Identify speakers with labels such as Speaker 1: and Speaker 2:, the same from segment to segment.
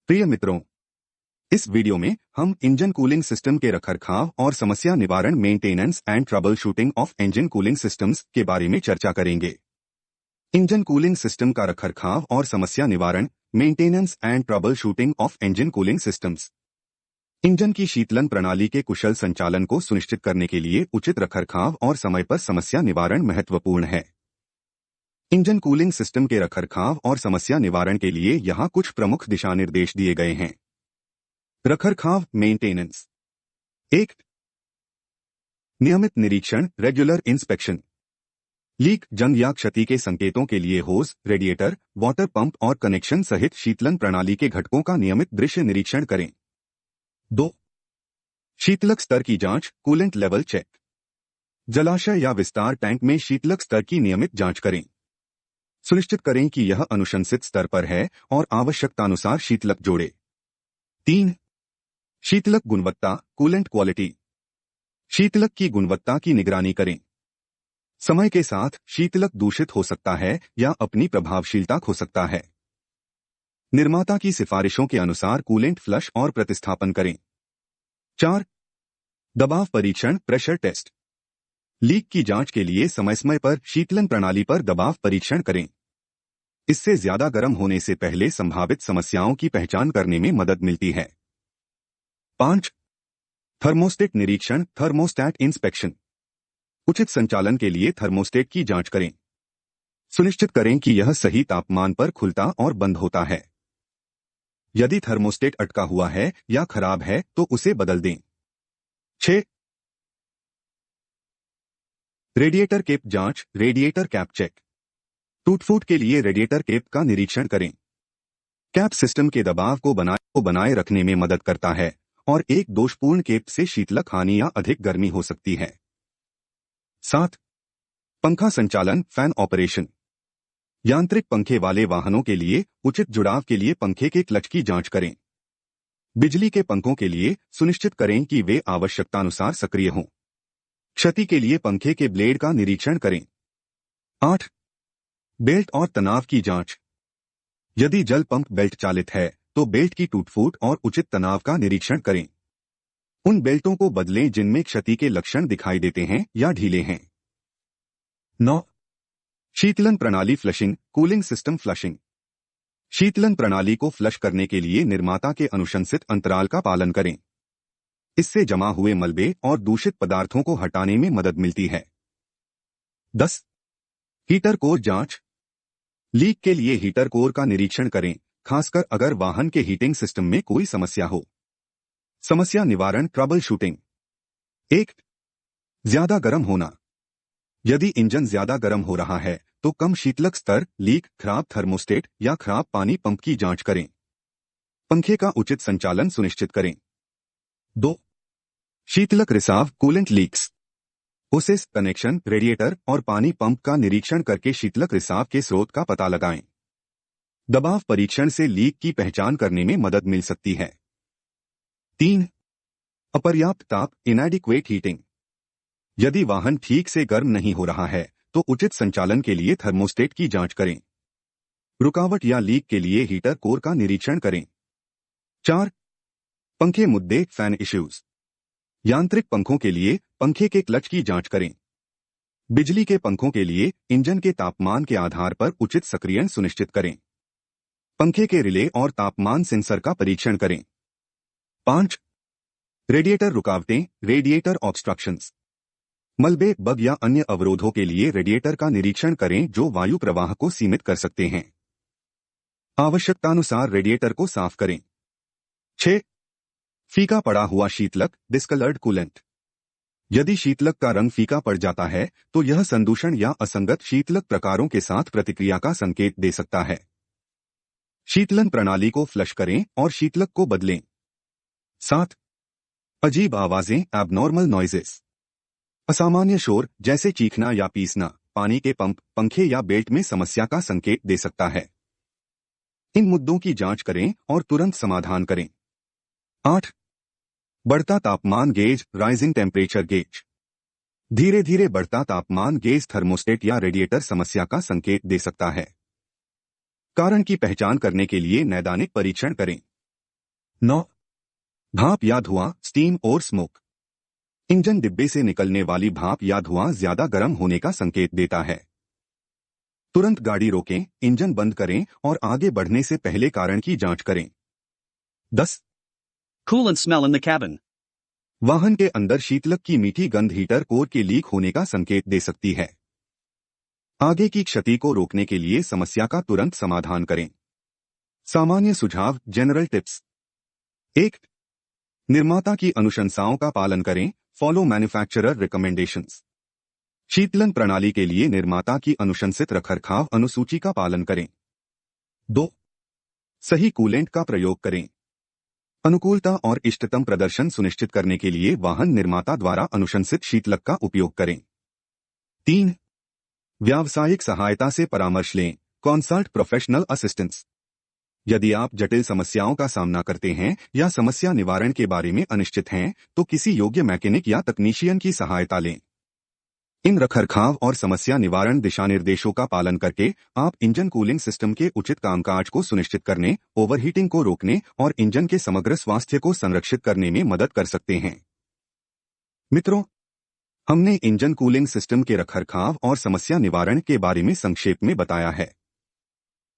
Speaker 1: प्रिय मित्रों, इस वीडियो में हम इंजन कूलिंग सिस्टम के रखरखाव और समस्या निवारण maintenance and trouble shooting of engine cooling systems के बारे में चर्चा करेंगे। इंजन कूलिंग सिस्टम का रखरखाव और समस्या निवारण maintenance and trouble shooting of engine cooling systems. Engine की शीतलन प्रणाली के कुशल संचालन को सुनिश्चित करने के लिए उचित रखरखाव और समय पर समस्या निवारण महत्वपूर्ण है। इंजन कूलिंग सिस्टम के रखरखाव और समस्या निवारण के लिए यहाँ कुछ प्रमुख दिशा निर्देश दिए गए हैं। रखरखाव मेंटेनेंस। 1. नियमित निरीक्षण रेगुलर इंस्पेक्शन। लीक जंग या क्षति के संकेतों के लिए होज, रेडिएटर, वाटर पंप और कनेक्शन सहित शीतलन प्रणाली के घटकों का नियमित दृश्य निरीक्षण करें। 2. शीतलक स्तर की जांच कूलेंट लेवल चेक। जलाशय या विस्तार टैंक में शीतलक स्तर की नियमित जांच करें। सुनिश्चित करें कि यह अनुशंसित स्तर पर है और आवश्यकतानुसार शीतलक जोड़े। 3. शीतलक गुणवत्ता कूलेंट क्वालिटी। शीतलक की गुणवत्ता की निगरानी करें। समय के साथ शीतलक दूषित हो सकता है या अपनी प्रभावशीलता खो सकता है। निर्माता की सिफारिशों के अनुसार कूलेंट फ्लश और प्रतिस्थापन करें। 4. दबाव परीक्षण प्रेशर टेस्ट। लीक की जांच के लिए समय समय पर शीतलन प्रणाली पर दबाव परीक्षण करें। इससे ज्यादा गर्म होने से पहले संभावित समस्याओं की पहचान करने में मदद मिलती है। 5. थर्मोस्टेट निरीक्षण थर्मोस्टैट इंस्पेक्शन। उचित संचालन के लिए थर्मोस्टेट की जांच करें। सुनिश्चित करें कि यह सही तापमान पर खुलता और बंद होता है। यदि थर्मोस्टेट अटका हुआ है या खराब है तो उसे बदल दें। 6. रेडिएटर केप जांच रेडिएटर कैप चेक। टूट-फूट के लिए रेडिएटर केप का निरीक्षण करें। कैप सिस्टम के दबाव को बनाए रखने में मदद करता है और एक दोषपूर्ण केप से शीतलक हानि या अधिक गर्मी हो सकती है। 7. पंखा संचालन फैन ऑपरेशन। यांत्रिक पंखे वाले वाहनों के लिए उचित जुड़ाव के लिए पंखे के क्लच की जांच करें। बिजली के पंखों के लिए सुनिश्चित करें कि वे आवश्यकतानुसार सक्रिय हों। क्षति के लिए पंखे के ब्लेड का निरीक्षण करें। 8. बेल्ट और तनाव की जांच। यदि जल पंप बेल्ट चालित है तो बेल्ट की टूट-फूट और उचित तनाव का निरीक्षण करें। उन बेल्टों को बदलें जिनमें क्षति के लक्षण दिखाई देते हैं या ढीले हैं। 9. शीतलन प्रणाली फ्लशिंग कूलिंग सिस्टम फ्लशिंग। शीतलन प्रणाली को फ्लश करने के लिए निर्माता के अनुशंसित अंतराल का पालन करें। इससे जमा हुए मलबे और दूषित पदार्थों को हटाने में मदद मिलती है। 10. हीटर कोर जांच। लीक के लिए हीटर कोर का निरीक्षण करें, खासकर अगर वाहन के हीटिंग सिस्टम में कोई समस्या हो। समस्या निवारण ट्रबल शूटिंग। 1. ज्यादा गर्म होना। यदि इंजन ज्यादा गर्म हो रहा है तो कम शीतलक स्तर, लीक, खराब थर्मोस्टेट या खराब पानी पंप की जांच करें। पंखे का उचित संचालन सुनिश्चित करें। 2. शीतलक रिसाव coolant leaks. Oasis, connection, radiator और पानी पंप का निरीक्षण करके शीतलक रिसाव के स्रोत का पता लगाएं। दबाव परीक्षण से लीक की पहचान करने में मदद मिल सकती है। 3. अपर्याप्त ताप इनएडिक्वेट हीटिंग। यदि वाहन ठीक से गर्म नहीं हो रहा है तो उचित संचालन के लिए थर्मोस्टेट की जांच करें। रुकावट या लीक के लिए हीटर कोर का निरीक्षण करें। 4. पंखे मुद्दे फैन इश्यूज। यांत्रिक पंखों के लिए पंखे के क्लच की जांच करें। बिजली के पंखों के लिए इंजन के तापमान के आधार पर उचित सक्रियण सुनिश्चित करें। पंखे के रिले और तापमान सेंसर का परीक्षण करें। 5. रेडिएटर रुकावटें रेडिएटर ऑब्स्ट्रक्शंस। मलबे, बग या अन्य अवरोधों के लिए रेडिएटर का निरीक्षण करें जो वायु प्रवाह को सीमित कर सकते हैं। आवश्यकतानुसार रेडिएटर को साफ करें। 6. फीका पड़ा हुआ शीतलक डिस्कलर्ड कूलेंट। यदि शीतलक का रंग फीका पड़ जाता है तो यह संदूषण या असंगत शीतलक प्रकारों के साथ प्रतिक्रिया का संकेत दे सकता है। शीतलन प्रणाली को फ्लश करें और शीतलक को बदलें। 7. अजीब आवाजें एबनॉर्मल नॉइजेस। असामान्य शोर जैसे चीखना या पीसना पानी के पंप, पंखे या बेल्ट में समस्या का संकेत दे सकता है। इन मुद्दों की जांच करें और तुरंत समाधान करें। 8. बढ़ता तापमान गेज राइजिंग टेम्परेचर गेज। धीरे धीरे बढ़ता तापमान गेज थर्मोस्टेट या रेडिएटर समस्या का संकेत दे सकता है। कारण की पहचान करने के लिए नैदानिक परीक्षण करें। 9. भाप या धुआं, स्टीम और स्मोक। इंजन डिब्बे से निकलने वाली भाप या धुआं ज्यादा गर्म होने का संकेत देता है। तुरंत गाड़ी रोकें, इंजन बंद करें और आगे बढ़ने से पहले कारण की जांच करें। 10.
Speaker 2: Coolant smell in the cabin.
Speaker 1: वाहन के अंदर शीतलक की मीठी गंध हीटर कोर के लीक होने का संकेत दे सकती है। आगे की क्षति को रोकने के लिए समस्या का तुरंत समाधान करें। सामान्य सुझाव, जनरल टिप्स। 1. निर्माता की अनुशंसाओं का पालन करें, फॉलो मैन्युफैक्चरर रिकमेंडेशंस। शीतलन प्रणाली के लिए निर्माता की अनुशंसित रखरखाव अनुसूची का पालन करें। 2. सही कूलेंट का प्रयोग करें। अनुकूलता और इष्टतम प्रदर्शन सुनिश्चित करने के लिए वाहन निर्माता द्वारा अनुशंसित शीतलक का उपयोग करें। 3. व्यावसायिक सहायता से परामर्श लें, कंसल्ट प्रोफेशनल असिस्टेंस। यदि आप जटिल समस्याओं का सामना करते हैं या समस्या निवारण के बारे में अनिश्चित हैं, तो किसी योग्य मैकेनिक या तकनीशियन की सहायता लें। इन रखरखाव और समस्या निवारण दिशानिर्देशों का पालन करके आप इंजन कूलिंग सिस्टम के उचित कामकाज को सुनिश्चित करने, ओवरहीटिंग को रोकने और इंजन के समग्र स्वास्थ्य को संरक्षित करने में मदद कर सकते हैं। मित्रों, हमने इंजन कूलिंग सिस्टम के रखरखाव और समस्या निवारण के बारे में संक्षेप में बताया है।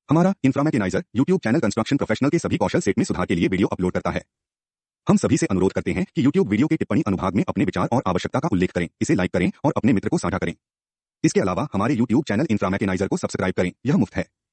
Speaker 1: हमारा इन्फ्रामैकेनाइजर यूट्यूब चैनल कंस्ट्रक्शन प्रोफेशनल के सभी कौशल सेट में सुधार के लिए वीडियो अपलोड करता है। हम सभी से अनुरोध करते हैं कि YouTube वीडियो के टिप्पणी अनुभाग में अपने विचार और आवश्यकता का उल्लेख करें, इसे लाइक करें और अपने मित्र को साझा करें। इसके अलावा हमारे YouTube चैनल इन्फ्रामैकेनाइजर को सब्सक्राइब करें, यह मुफ्त है।